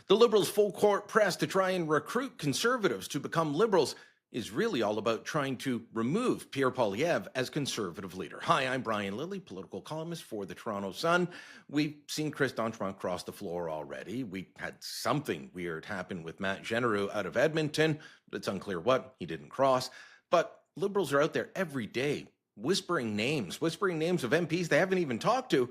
The Liberals' full court press to try and recruit Conservatives to become Liberals is really all about trying to remove Pierre Poilievre as Conservative leader. Hi, I'm Brian Lilley, political columnist for the Toronto Sun. We've seen Chris D'Entremont cross the floor already. We had something weird happen with Matt Genereux out of Edmonton, but it's unclear what. He didn't cross. But Liberals are out there every day whispering names of MPs they haven't even talked to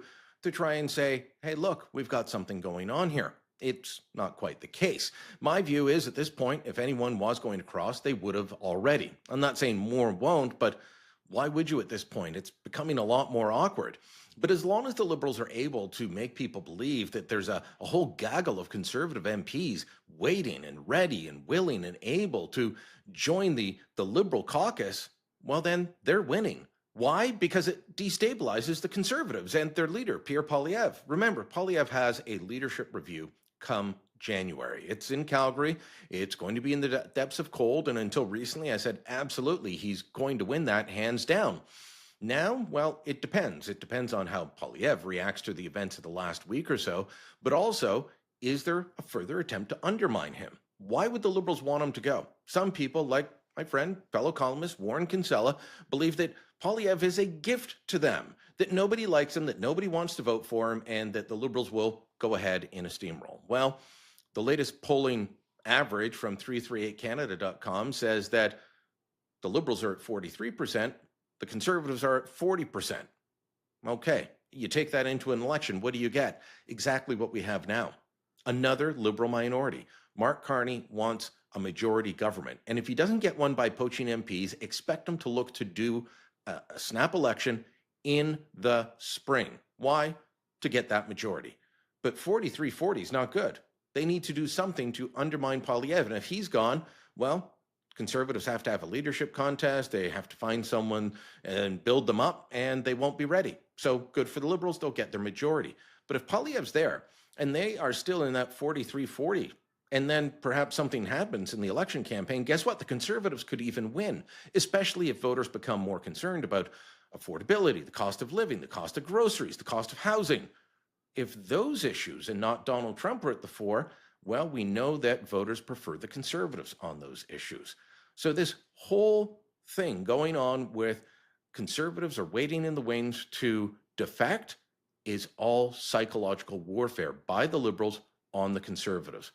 try and say, hey, look, we've got something going on here. It's not quite the case. My view is at this point, if anyone was going to cross, they would have already. I'm not saying more won't, but why would you at this point? It's becoming a lot more awkward. But as long as the Liberals are able to make people believe that there's a whole gaggle of Conservative MPs waiting and ready and willing and able to join the Liberal caucus, well, then they're winning. Why? Because it destabilizes the Conservatives and their leader, Pierre Poilievre. Remember, Poilievre has a leadership review come January. It's in Calgary. It's going to be in the depths of cold. And until recently, I said, absolutely, he's going to win that hands down. Now, well, it depends. It depends on how Poilievre reacts to the events of the last week or so. But also, is there a further attempt to undermine him? Why would the Liberals want him to go? Some people, like my friend, fellow columnist Warren Kinsella, believe that Poilievre is a gift to them, that nobody likes him, that nobody wants to vote for him, and that the Liberals will go ahead in a steamroll. Well, the latest polling average from 338canada.com says that the Liberals are at 43%, the Conservatives are at 40%. Okay, you take that into an election, what do you get? Exactly what we have now. Another Liberal minority. Mark Carney wants a majority government. And if he doesn't get one by poaching MPs, expect him to look to do a snap election in the spring. Why? To get that majority. But 43-40 is not good. They need to do something to undermine Poilievre. And if he's gone, well, Conservatives have to have a leadership contest. They have to find someone and build them up, and they won't be ready. So good for the Liberals. They'll get their majority. But if Poilievre's there and they are still in that 43-40, and then perhaps something happens in the election campaign, guess what? The Conservatives could even win, especially if voters become more concerned about affordability, the cost of living, the cost of groceries, the cost of housing. If those issues and not Donald Trump are at the fore, well, we know that voters prefer the Conservatives on those issues. So this whole thing going on with Conservatives are waiting in the wings to defect is all psychological warfare by the Liberals on the Conservatives.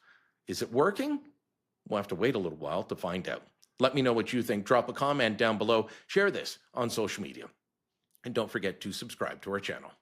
Is it working? We'll have to wait a little while to find out. Let me know what you think. Drop a comment down below. Share this on social media. And don't forget to subscribe to our channel.